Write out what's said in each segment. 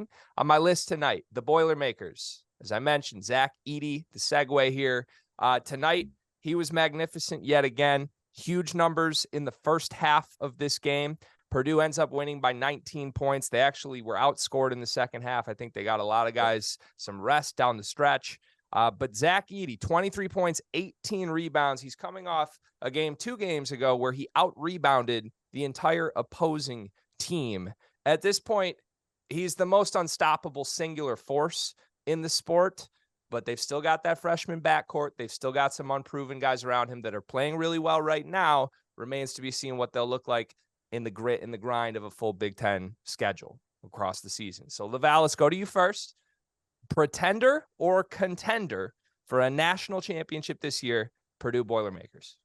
team. On my list tonight, the Boilermakers. As I mentioned, Zach Edey, the segue here. Tonight, he was magnificent yet again. Huge numbers in the first half of this game. Purdue ends up winning by 19 points. They actually were outscored in the second half. I think they got a lot of guys some rest down the stretch. But Zach Edey, 23 points, 18 rebounds. He's coming off a game 2 games ago where he out-rebounded the entire opposing team. At this point, he's the most unstoppable singular force in the sport, but they've still got that freshman backcourt. They've still got some unproven guys around him that are playing really well right now. Remains to be seen what they'll look like in the grit and the grind of a full Big Ten schedule across the season. So, Laval, let's go to you first. Pretender or contender for a national championship this year, Purdue Boilermakers?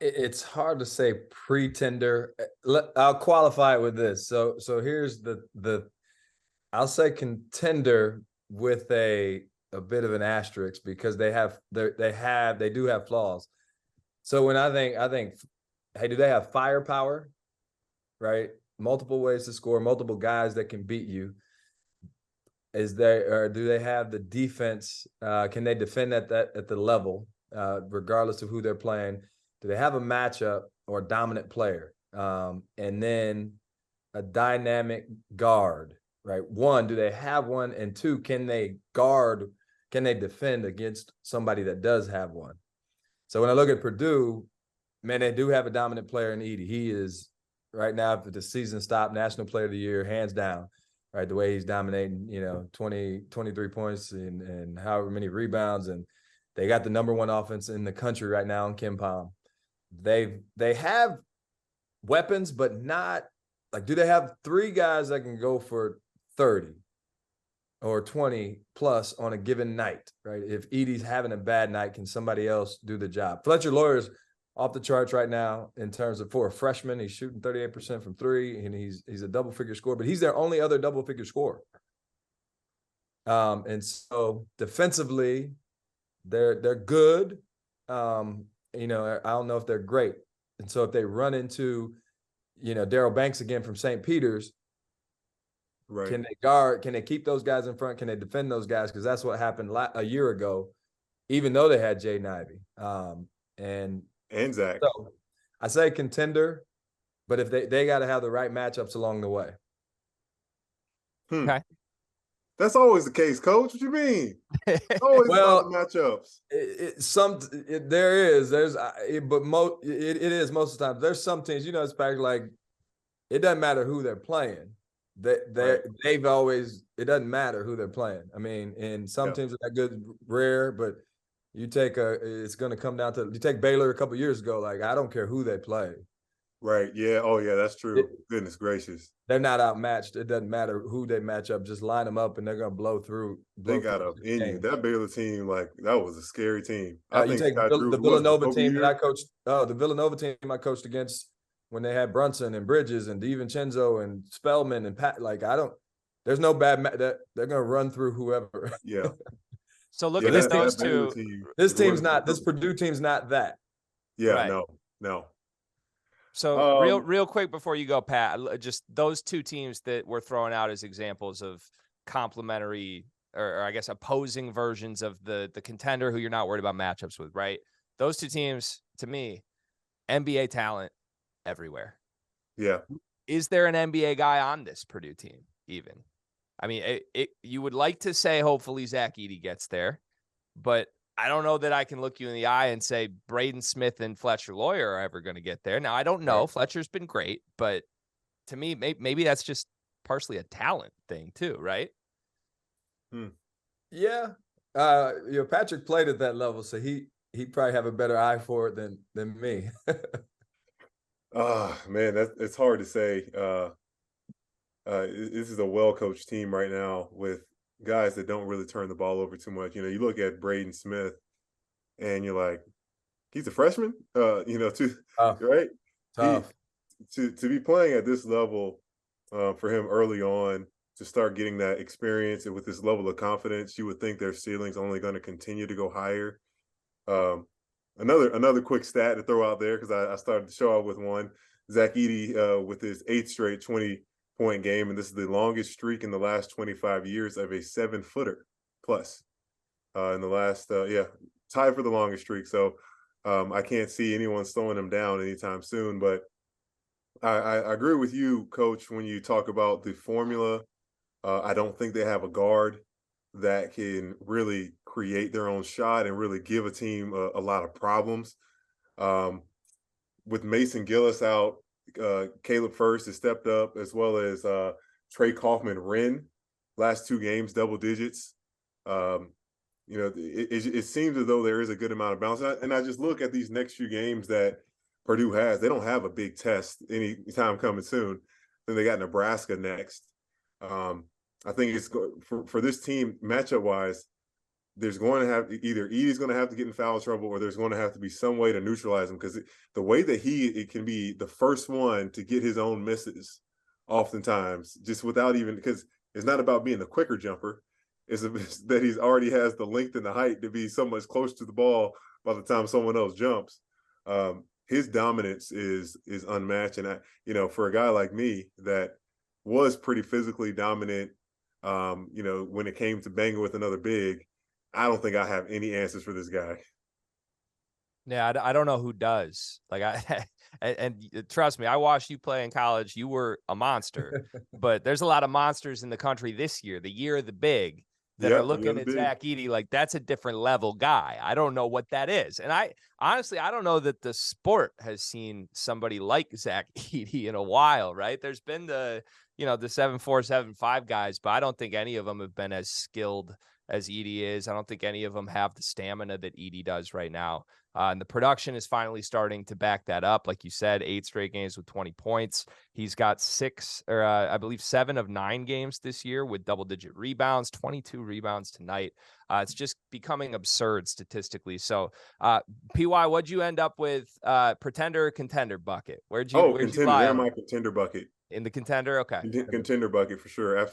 It's hard to say pretender. I'll qualify it with this. So here's I'll say contender with a bit of an asterisk because they do have flaws. So when I think, hey, do they have firepower? Right? Multiple ways to score, multiple guys that can beat you. Or do they have the defense? Can they defend at the level, regardless of who they're playing? Do they have a matchup or a dominant player? And then a dynamic guard, right? 1, do they have one? And 2, can they defend against somebody that does have one? So when I look at Purdue, man, they do have a dominant player in Edey. He is right now, if the season stopped, National Player of the Year, hands down. Right, the way he's dominating, 23 points and however many rebounds, and they got the #1 offense in the country right now in Kim Palm. They have weapons, but not like, do they have 3 guys that can go for 30 or 20 plus on a given night? Right, if Edey's having a bad night, can somebody else do the job? Fletcher Lawyer's off the charts right now in terms of, for a freshman, he's shooting 38% from 3, and he's a double-figure scorer, but he's their only other double-figure scorer. And so defensively, they're good. I don't know if they're great. And so if they run into, Daryl Banks again from St. Peter's, right, can they keep those guys in front? Can they defend those guys? Because that's what happened a year ago, even though they had Jaden Ivey. And Zach. So I say contender, but if they got to have the right matchups along the way. Okay. That's always the case, Coach. What you mean? Always about the matchups. It is most of the time. There's some teams, it's back like it doesn't matter who they're playing. They've always, it doesn't matter who they're playing. I mean, and some teams are that good, rare, but you it's going to come down to, you take Baylor a couple years ago, like, I don't care who they play. Right. Yeah. Oh, yeah, that's true. Goodness gracious. They're not outmatched. It doesn't matter who they match up. Just line them up, and they're going to blow through. They got up in you. That Baylor team, like, that was a scary team. I think you take the Villanova team that I coached. The Villanova team I coached against when they had Brunson and Bridges and DiVincenzo and Spellman and Pat. Like, there's no bad they're going to run through whoever. Yeah. So look at those two. This Purdue team's not that. Yeah, right. No. So real quick before you go, Pat, just those two teams that we're throwing out as examples of complementary or I guess opposing versions of the contender who you're not worried about matchups with, right? Those two teams, to me, NBA talent everywhere. Yeah. Is there an NBA guy on this Purdue team even? I mean, you would like to say hopefully Zach Edey gets there, but I don't know that I can look you in the eye and say Braden Smith and Fletcher Lawyer are ever going to get there. Now, I don't know. Right. Fletcher's been great, but to me, maybe that's just partially a talent thing too, right? Yeah. Patrick played at that level, so he probably have a better eye for it than me. Man, it's hard to say. This is a well-coached team right now with guys that don't really turn the ball over too much. You look at Braden Smith and you're like, he's a freshman, right? Tough. To be playing at this level for him early on, to start getting that experience and with this level of confidence, you would think their ceiling's only going to continue to go higher. Another quick stat to throw out there, because I started the show out with one. Zach Edey with his 8th straight 20 point game, and this is the longest streak in the last 25 years of a 7-footer plus in the last tied for the longest streak. So I can't see anyone slowing him down anytime soon. But I agree with you, Coach, when you talk about the formula. I don't think they have a guard that can really create their own shot and really give a team a lot of problems. With Mason Gillis out, Caleb First has stepped up, as well as Trey Kaufman-Renn, last 2 games, double digits. It seems as though there is a good amount of balance. And I just look at these next few games that Purdue has. They don't have a big test anytime coming soon. Then they got Nebraska next. I think it's for this team, matchup-wise, there's going to have either Edey's going to have to get in foul trouble, or there's going to have to be some way to neutralize him, because the way that it can be the first one to get his own misses oftentimes, just without even, because it's not about being the quicker jumper. It's that he's already has the length and the height to be so much close to the ball by the time someone else jumps. His dominance is unmatched. And for a guy like me that was pretty physically dominant, when it came to banging with another big, I don't think I have any answers for this guy. Yeah, I don't know who does. Like and trust me, I watched you play in college. You were a monster, but there's a lot of monsters in the country this year, the year of the big, that are looking at Zach Edey like that's a different level guy. I don't know what that is. And I honestly don't know that the sport has seen somebody like Zach Edey in a while, right? There's been the 7'4", 7'5" guys, but I don't think any of them have been as skilled as Edey is. I don't think any of them have the stamina that Edey does right now. And the production is finally starting to back that up. Like you said, 8 straight games with 20 points. He's got 7 of 9 games this year with double-digit rebounds, 22 rebounds tonight. It's just becoming absurd statistically. So, PY, what'd you end up with? Pretender or contender bucket? Where'd you contender? lie They're my contender bucket. in the contender? Okay. Contender bucket for sure.